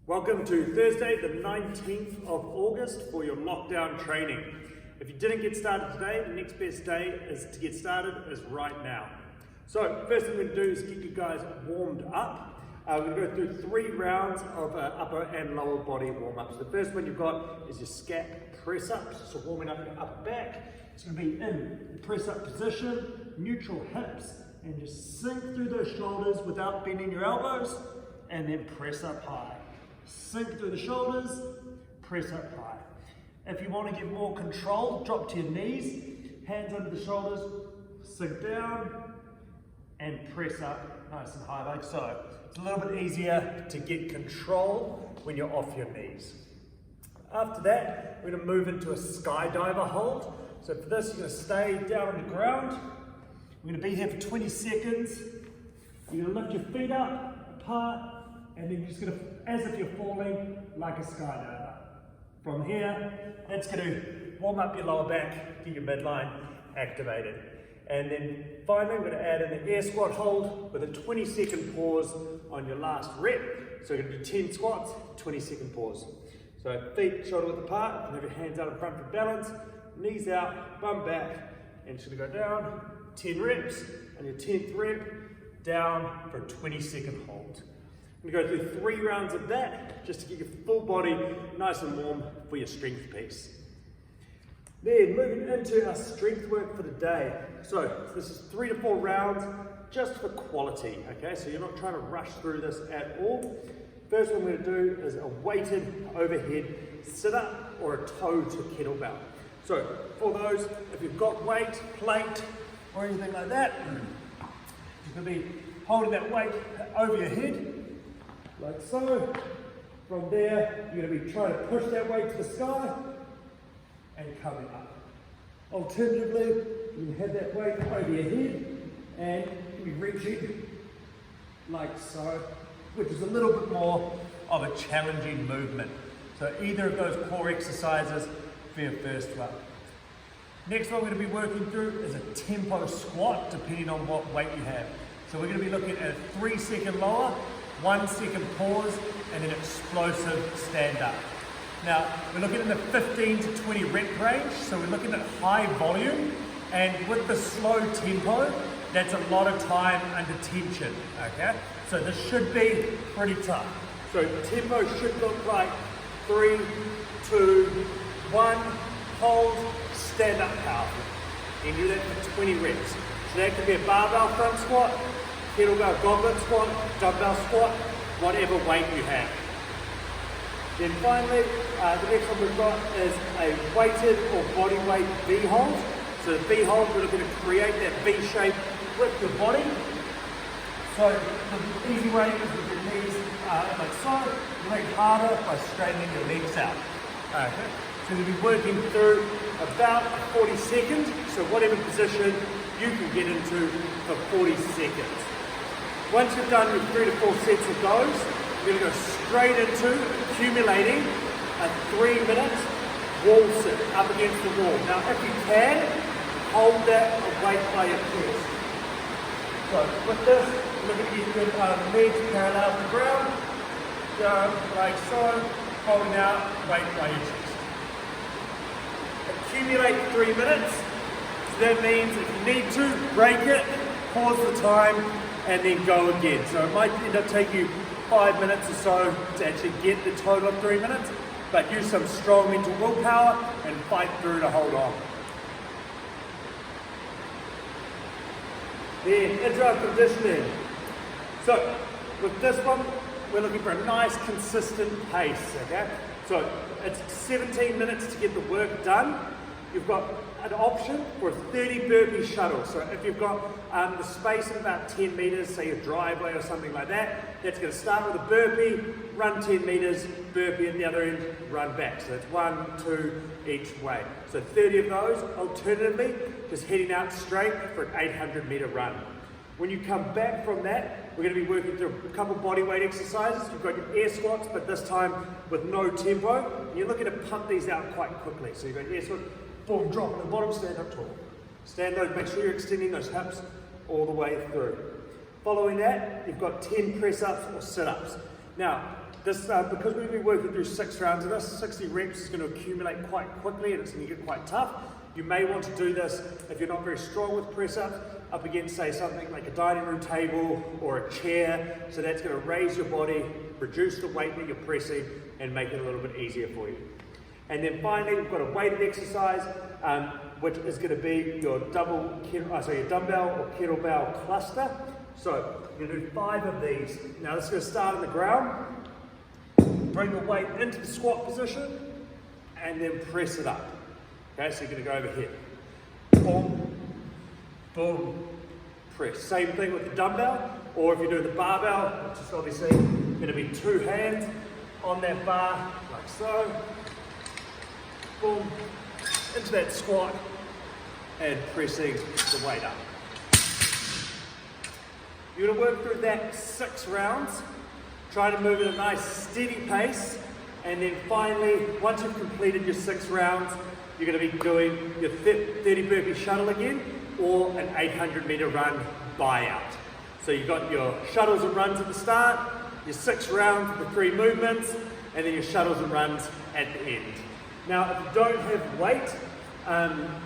Welcome to Thursday, the 19th of August for your lockdown training. If you didn't get started today, the next best day to get started is right now. So first thing we're going to do is get you guys warmed up. We're going to go through 3 rounds of upper and lower body warm-ups. The first one you've got is your scat press-ups, so warming up your upper back. It's going to be in press-up position, neutral hips, and just sink through those shoulders without bending your elbows, and then press up high. Sink through the shoulders, press up high. If you want to get more control, drop to your knees, hands under the shoulders, sink down, and press up nice and high like so. It's a little bit easier to get control when you're off your knees. After that, we're going to move into a Skydiver Hold. So for this, you're going to stay down on the ground. We're going to be here for 20 seconds. You're going to lift your feet up, apart, and then you're just going to, as if you're falling, like a skydiver. From here, that's going to warm up your lower back, get your midline activated. And then finally, we're going to add in the air squat hold with a 20-second pause on your last rep. So we're going to do 10 squats, 20-second pause. So feet shoulder width apart, and have your hands out in front for balance, knees out, bum back, and just going to go down, 10 reps, and your 10th rep, down for a 20-second hold. We're going to go through 3 rounds of that, just to get your full body nice and warm for your strength piece. Then moving into our strength work for the day. So this is 3 to 4 rounds, just for quality, okay? So you're not trying to rush through this at all. First one we're going to do is a weighted overhead sit-up or a toe to kettlebell. So for those, if you've got weight, plate, or anything like that, you're going to be holding that weight over your head, like so. From there, you're going to be trying to push that weight to the sky and coming up. Alternatively, you can have that weight over your head and you'll be reaching like so, which is a little bit more of a challenging movement. So either of those core exercises for your first one. Next one we're going to be working through is a tempo squat, depending on what weight you have. So we're going to be looking at a 3-second lower, 1 second pause, and an explosive stand up. Now, we're looking in the 15 to 20 rep range, so we're looking at high volume, and with the slow tempo, that's a lot of time under tension, okay? So this should be pretty tough. So tempo should look like 3, 2, 1, hold, stand up powerful. And do that for 20 reps. So that could be a barbell front squat, kettlebell goblet squat, dumbbell squat, whatever weight you have. Then finally, the next one we've got is a weighted or body weight V hold. So the V hold, we're looking to create that V shape with your body. So the easy way is with your knees like so, you make it harder by straightening your legs out. Okay. So you'll be working through about 40 seconds, so whatever position you can get into for 40 seconds. Once you've done your 3 to 4 sets of those, you're going to go straight into accumulating a 3-minute wall sit up against the wall. Now if you can, hold that weight by your chest. So with this, look at your legs parallel to the ground, down like so, holding out, weight by your chest. Accumulate 3 minutes, so that means if you need to, break it, pause the time, and then go again. So it might end up taking you 5 minutes or so to actually get the total of 3 minutes, but use some strong mental willpower and fight through to hold on. Then interrupt conditioning. So with this one, we're looking for a nice consistent pace, okay? So it's 17 minutes to get the work done. You've got an option for a 30 burpee shuttle. So if you've got the space of about 10 meters, say your driveway or something like that, that's going to start with a burpee, run 10 meters, burpee at the other end, run back. So that's 1, 2 each way. So 30 of those. Alternatively, just heading out straight for an 800-meter run. When you come back from that, we're going to be working through a couple body weight exercises. You've got your air squats, but this time with no tempo. And you're looking to pump these out quite quickly. So you've got your air squat, boom, drop at the bottom, stand up tall. Stand those, make sure you're extending those hips all the way through. Following that, you've got 10 press-ups or sit-ups. Now, this because we've been working through 6 rounds of this, 60 reps is going to accumulate quite quickly and it's going to get quite tough. You may want to do this if you're not very strong with press-ups, up against, say, something like a dining room table or a chair. So that's going to raise your body, reduce the weight that you're pressing, and make it a little bit easier for you. And then finally, we've got a weighted exercise, which is going to be your dumbbell or kettlebell cluster. So you're going to do 5 of these. Now this is going to start on the ground. Bring the weight into the squat position, and then press it up. Okay, so you're going to go over here. Boom, boom, press. Same thing with the dumbbell, or if you're doing the barbell, which is obviously going to be 2 hands on that bar, like so. Boom, into that squat, and pressing the weight up. You're going to work through that 6 rounds. Try to move at a nice steady pace, and then finally, once you've completed your 6 rounds, you're going to be doing your 30 burpee shuttle again, or an 800-meter run buyout. So you've got your shuttles and runs at the start, your 6 rounds with the 3 movements, and then your shuttles and runs at the end. Now, if you don't have weight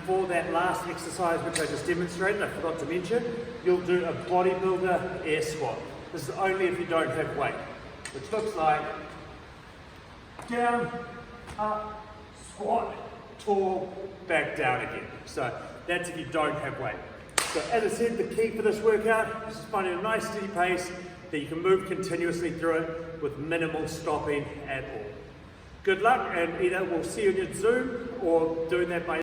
for that last exercise which I just demonstrated, I forgot to mention, you'll do a Bodybuilder Air Squat. This is only if you don't have weight, which looks like down, up, squat, tall, back down again. So that's if you don't have weight. So as I said, the key for this workout is finding a nice steady pace that you can move continuously through it with minimal stopping at all. Good luck, and either we'll see you in your Zoom or doing that by